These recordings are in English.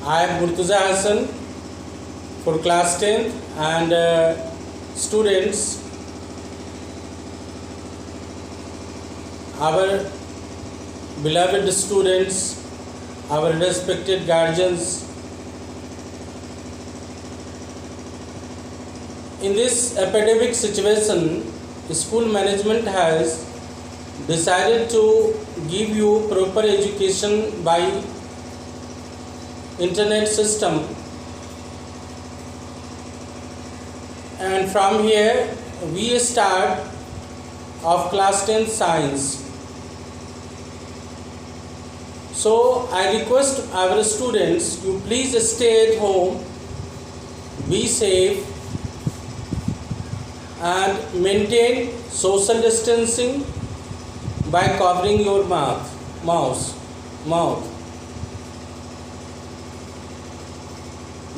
I am Murtuza Hassan for class 10th and students, our beloved students, our respected guardians. In this epidemic situation, school management has decided to give you proper education by internet system, and from here we start of class 10 science. So I request our students, you please stay at home, be safe and maintain social distancing by covering your mouth.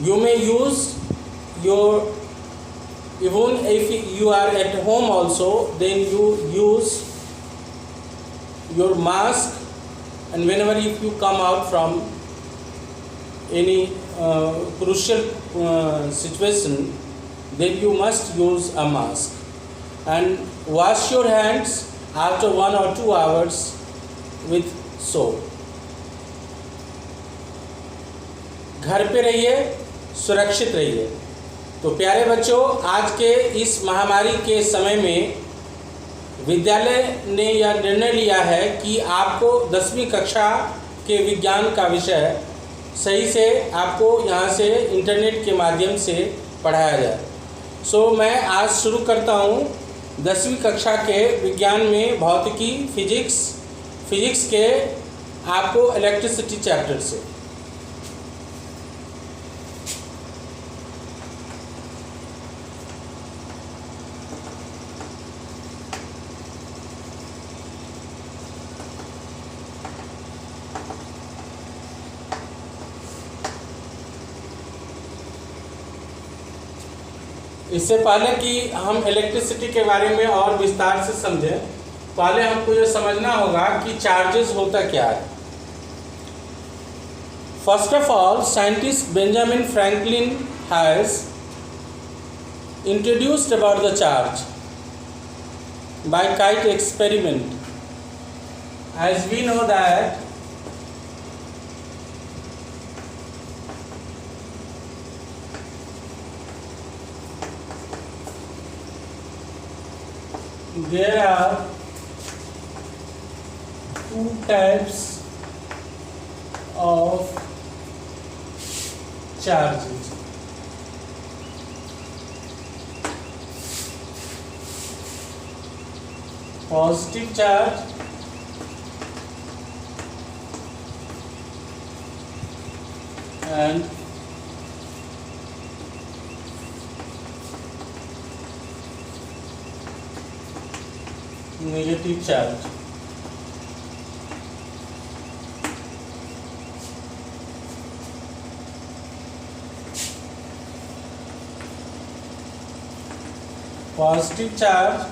You may use your, even if you are at home also, then you use your mask, and whenever if you come out from any crucial situation, then you must use a mask and wash your hands after 1 or 2 hours with soap. घर पे रहिए, सुरक्षित रहिए। तो प्यारे बच्चों, आज के इस महामारी के समय में विद्यालय ने यह निर्णय लिया है कि आपको 10वीं कक्षा के विज्ञान का विषय सही से आपको यहाँ से इंटरनेट के माध्यम से पढ़ाया जाए। सो मैं आज शुरू करता हूँ 10वीं कक्षा के विज्ञान में भौतिकी, फिजिक्स के आपको इलेक्ट्रिसिटी चैप्टर से। इससे पहले कि हम इलेक्ट्रिसिटी के बारे में और विस्तार से समझें, पहले हमको ये समझना होगा कि चार्जेस होता क्या है। First of all, scientist Benjamin Franklin has introduced about the charge by kite experiment. As we know that there are 2 types of charges. Positive charge and negative charge. Positive charge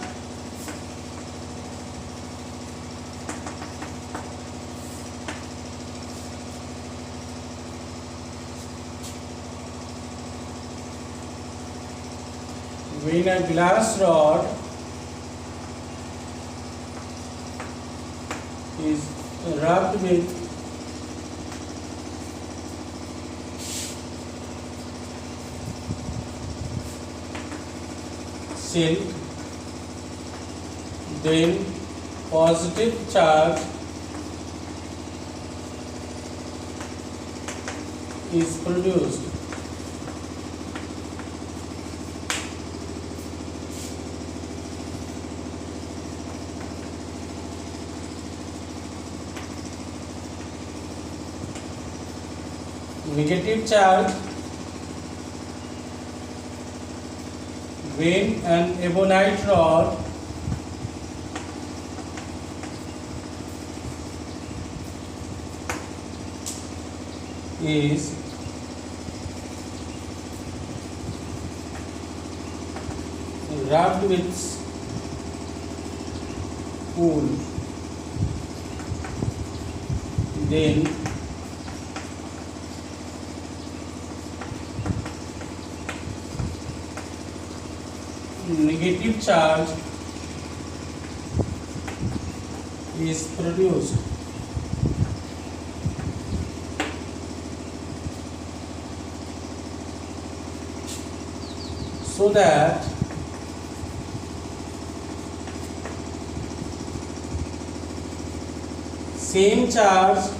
when a glass rod is rubbed with silk, then positive charge is produced. Negative charge when an ebonite rod is rubbed with wool, then negative charge is produced. So that same charge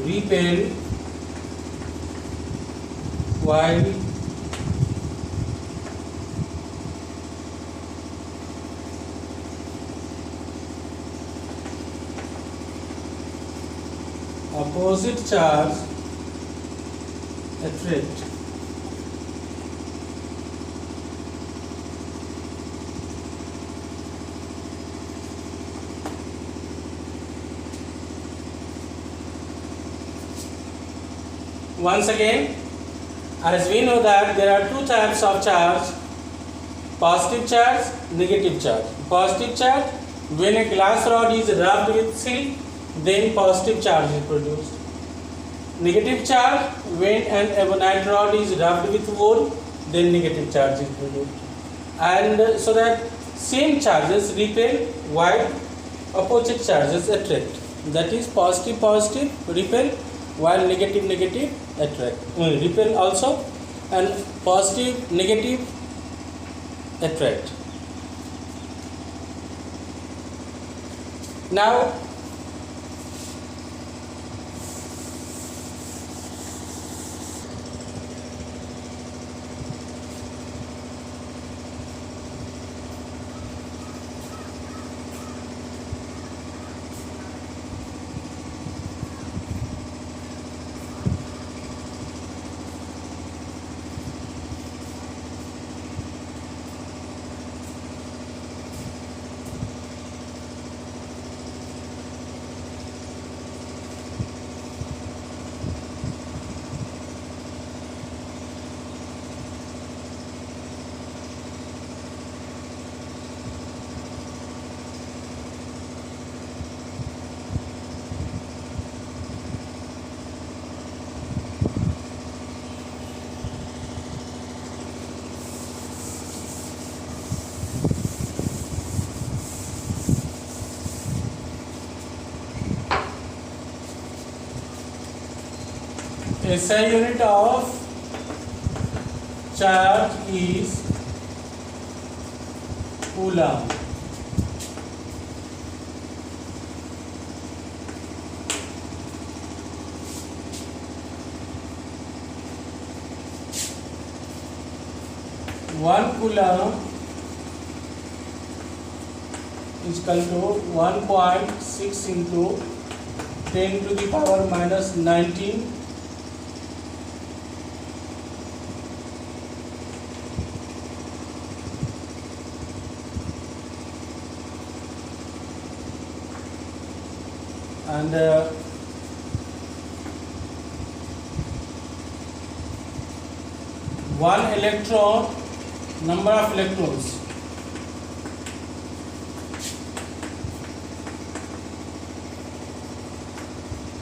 repel while opposite charge attract. Once again, as we know that there are two types of charge: positive charge, negative charge. Positive charge, when a glass rod is rubbed with silk, then positive charge is produced. Negative charge, when an ebonite rod is rubbed with wool, then negative charge is produced. And so that same charges repel while opposite charges attract. That is positive positive repel while negative negative attract. Repel also, and positive negative attract. Now SI unit of charge is coulomb. One coulomb is equal to 1.6 into 10 to the power minus 19 and one electron, number of electrons,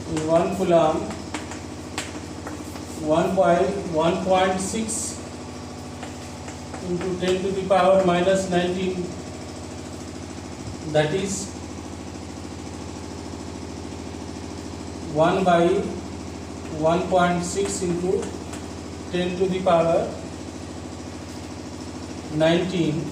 in 1 coulomb, 1.6 into 10 to the power minus 19, that is 1 by 1.6 into 10 to the power 19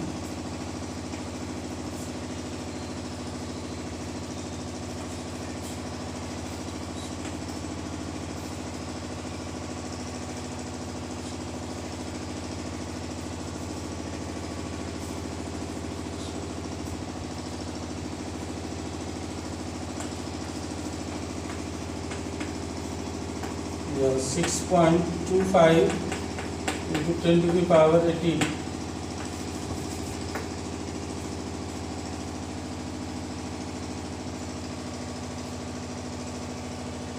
6.25 into 10 to the power 18.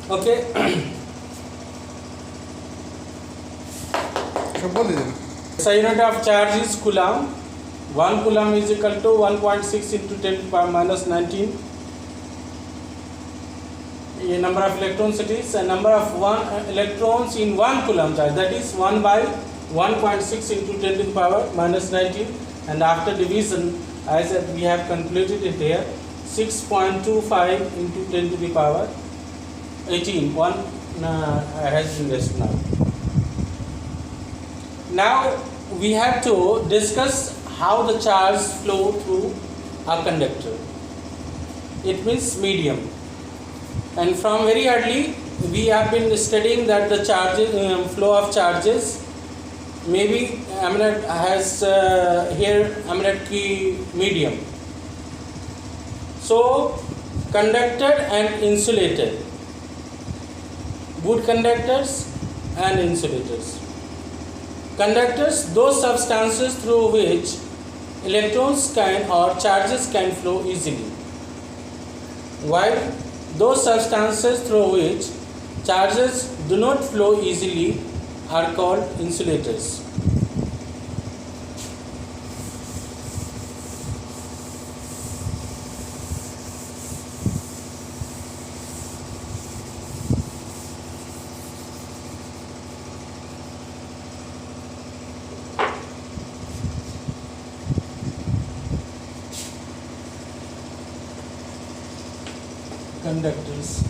Okay. SI unit of charge is coulomb. 1 coulomb is equal to 1.6 into 10 to the power minus 19 ये number of electrons it is, and number of electrons in 1 coulomb charge, that is 1 by 1.6 into 10 to the power minus 19, and after division, as we have calculated it here, 6.25 into 10 to the power 18. One has been raised now. Now we have to discuss how the charge flow through a conductor. It means medium. And from very early we have been studying that the charges, flow of charges, maybe ammonite has here ammonite key medium. So conductor and insulator, good conductors and insulators. Conductors, those substances through which electrons can or charges can flow easily, while those substances through which charges do not flow easily are called insulators. Conductors.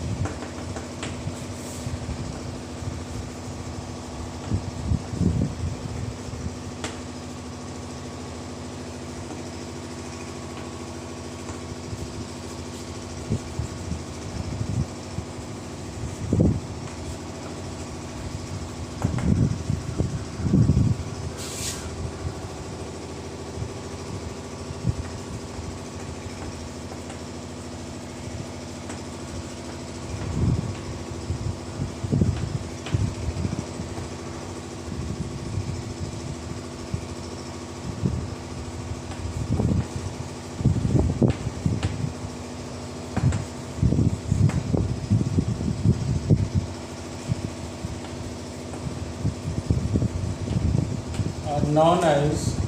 Known as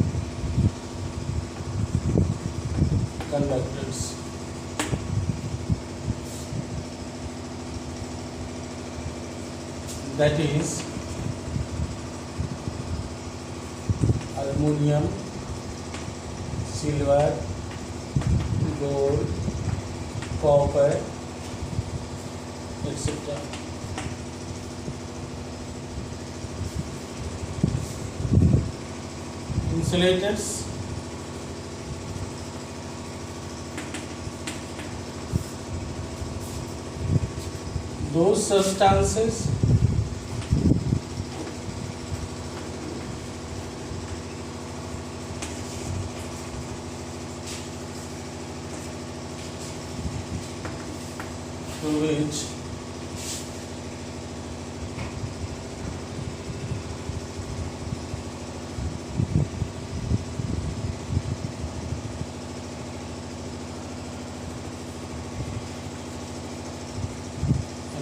conductors. That is aluminum, silver, gold, copper, etc. Insulators, those substances through which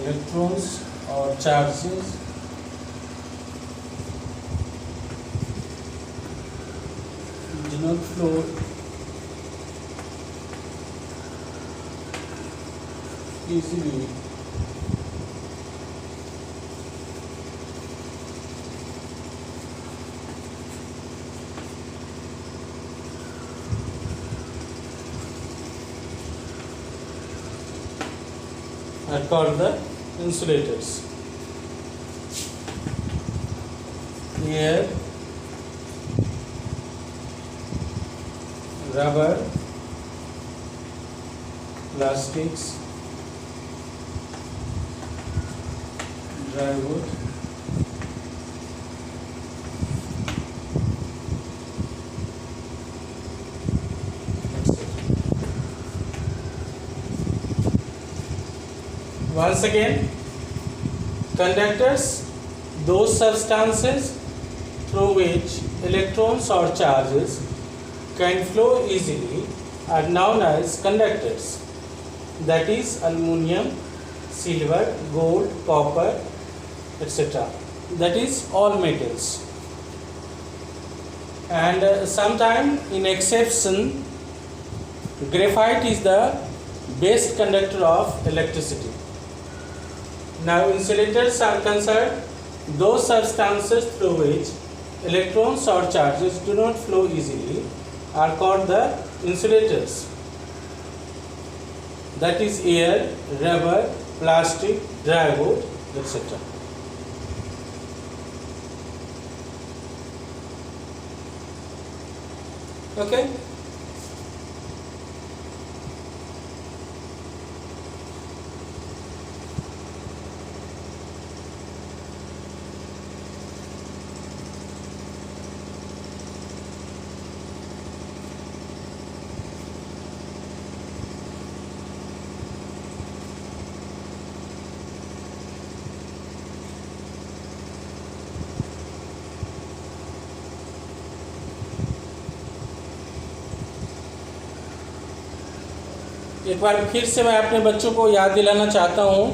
electrons or charges do not flow easily are called the insulators. Here rubber, plastics, dry wood, once again, conductors, those substances through which electrons or charges can flow easily are known as conductors. That is aluminum, silver, gold, copper, etc. That is all metals. And sometime in exception, graphite is the best conductor of electricity. Now insulators are concerned those substances through which electrons or charges do not flow easily are called the insulators. That is air, rubber, plastic, dry wood, etc. Okay. एक बार फिर से मैं अपने बच्चों को याद दिलाना चाहता हूँ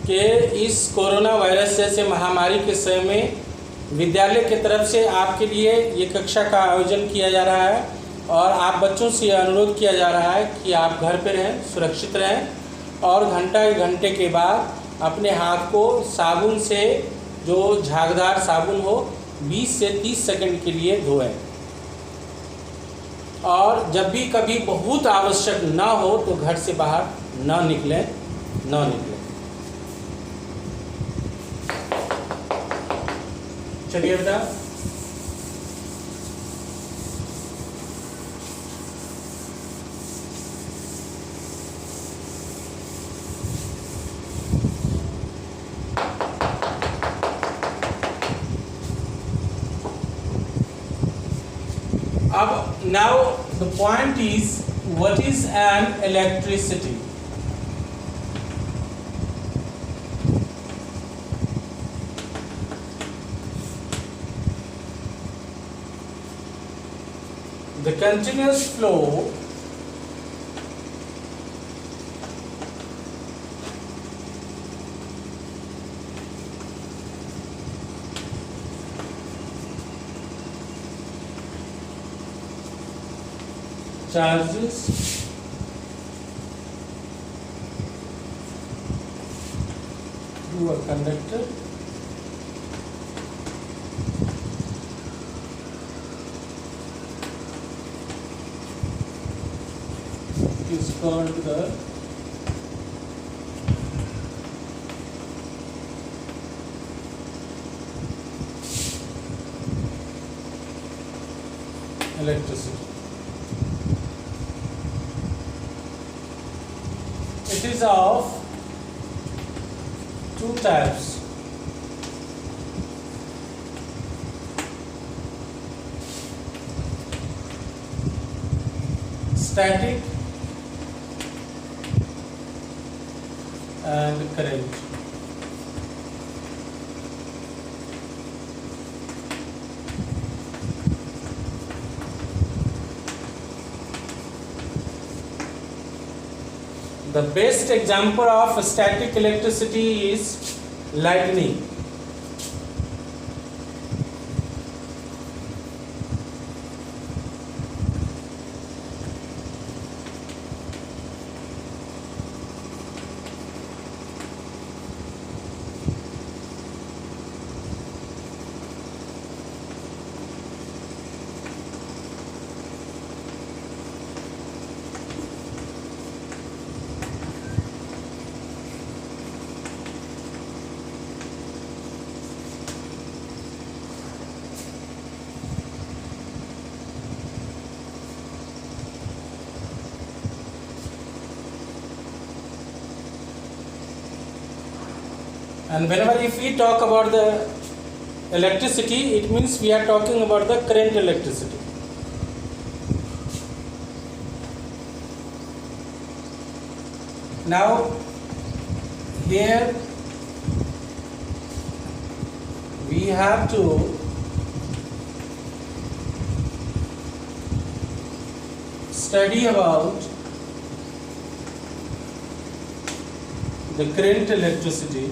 कि इस कोरोना वायरस जैसे महामारी के समय में विद्यालय की तरफ से आपके लिए ये कक्षा का आयोजन किया जा रहा है और आप बच्चों से अनुरोध किया जा रहा है कि आप घर पर रहें, सुरक्षित रहें और घंटा एक घंटे के बाद अपने हाथ को साबुन से, जो झागदार साबुन हो, 20 से 30 सेकंड के लिए धोएं और जब भी कभी बहुत आवश्यक ना हो तो घर से बाहर ना निकलें। चलिए बेटा, अब now the point is, what is an electricity? The continuous flow charges through a conductor is called the electricity. It is of two types. Static and current. The best example of static electricity is lightning. And whenever if we talk about the electricity, it means we are talking about the current electricity. Now here we have to study about the current electricity.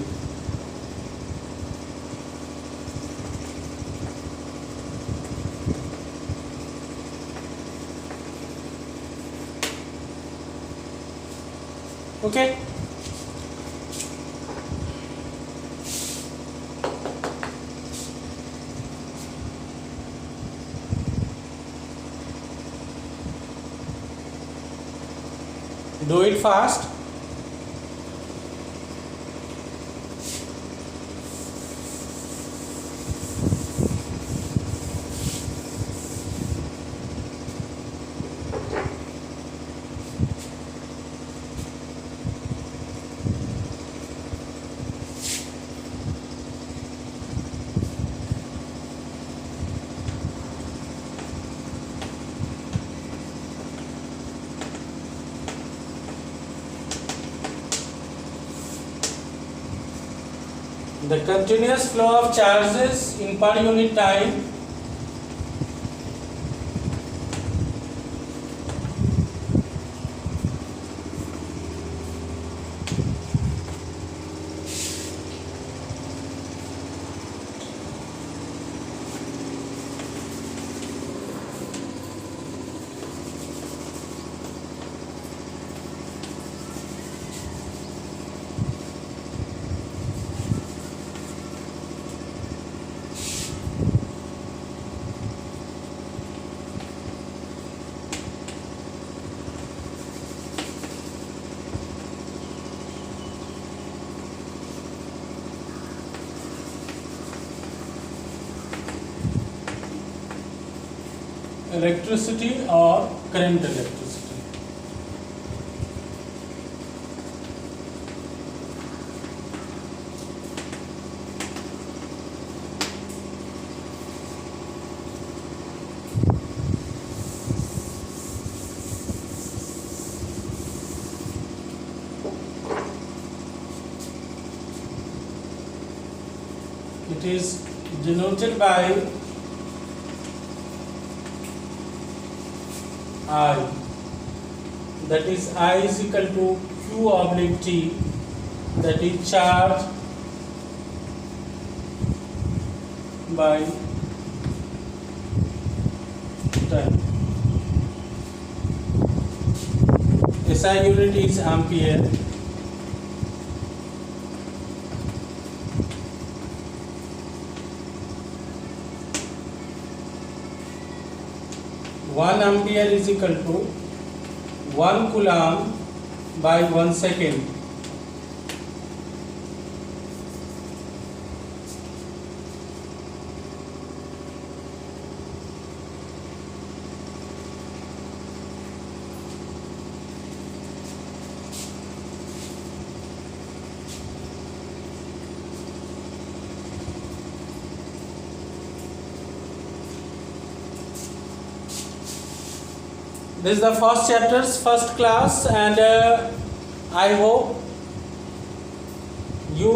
Okay. Do it fast. The continuous flow of charges in per unit time electricity or current electricity. It is denoted by I, that is I is equal to Q oblique T, that is charge by time. SI unit is ampere. One ampere is equal to 1 coulomb by 1 second. This is the first chapter's first class, and I hope you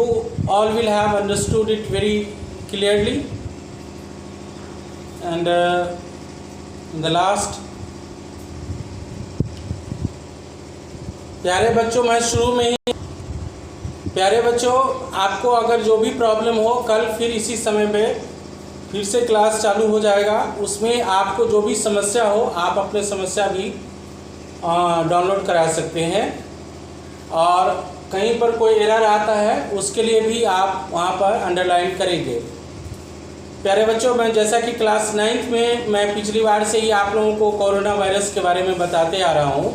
all will have understood it very clearly. And in the last, प्यारे बच्चों, मैं शुरू में ही प्यारे बच्चों, आपको अगर जो भी प्रॉब्लम हो, कल फिर इसी समय पे फिर से क्लास चालू हो जाएगा। उसमें आपको जो भी समस्या हो, आप अपने समस्या भी डाउनलोड करा सकते हैं, और कहीं पर कोई एरर आता है उसके लिए भी आप वहाँ पर अंडरलाइन करेंगे। प्यारे बच्चों, मैं जैसा कि क्लास 9th में मैं पिछली बार से ही आप लोगों को कोरोना वायरस के बारे में बताते आ रहा हूँ।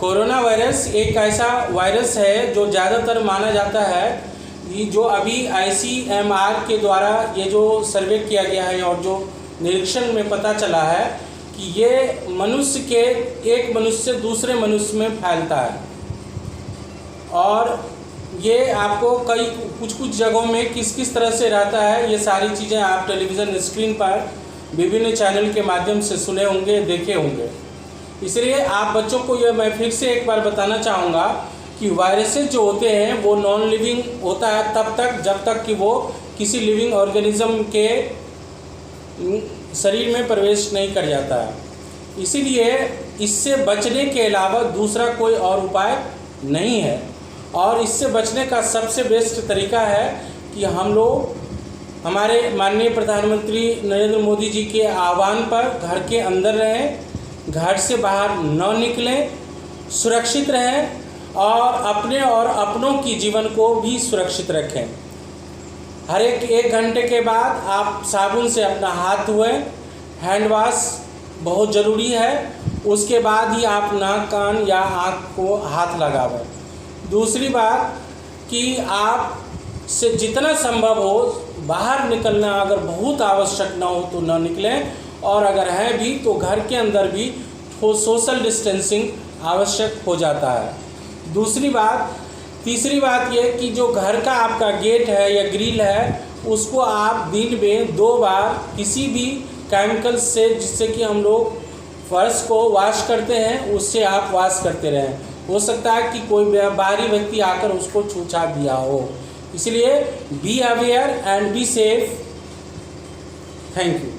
कोरोना वायरस एक ऐसा वायरस है जो ज़्यादातर माना जाता है, ये जो अभी ICMR के द्वारा ये जो सर्वे किया गया है और जो निरीक्षण में पता चला है कि ये मनुष्य के एक मनुष्य से दूसरे मनुष्य में फैलता है, और ये आपको कई कुछ जगहों में किस तरह से रहता है, ये सारी चीज़ें आप टेलीविज़न स्क्रीन पर विभिन्न चैनल के माध्यम से सुने होंगे, देखे होंगे। इसलिए आप बच्चों को ये मैं फिर से एक बार बताना चाहूँगा कि वायरसेस जो होते हैं वो नॉन लिविंग होता है तब तक जब तक कि वो किसी लिविंग ऑर्गेनिज्म के शरीर में प्रवेश नहीं कर जाता है। इसीलिए इससे बचने के अलावा दूसरा कोई और उपाय नहीं है, और इससे बचने का सबसे बेस्ट तरीका है कि हम लोग हमारे माननीय प्रधानमंत्री नरेंद्र मोदी जी के आह्वान पर घर के अंदर रहें, घर से बाहर न निकलें, सुरक्षित रहें और अपने और अपनों की जीवन को भी सुरक्षित रखें। हर एक घंटे के बाद आप साबुन से अपना हाथ धोएं। हैंड वॉश बहुत ज़रूरी है, उसके बाद ही आप नाक कान या आँख को हाथ लगावें। दूसरी बात कि आप से जितना संभव हो बाहर निकलना अगर बहुत आवश्यक ना हो तो ना निकलें, और अगर है भी तो घर के अंदर भी सोशल डिस्टेंसिंग आवश्यक हो जाता है। तीसरी बात ये कि जो घर का आपका गेट है या ग्रिल है उसको आप दिन में 2 बार किसी भी केमिकल से, जिससे कि हम लोग फर्श को वॉश करते हैं, उससे आप वॉश करते रहें। हो सकता है कि कोई बाहरी व्यक्ति आकर उसको छूछा दिया हो, इसलिए be aware and be safe. Thank you.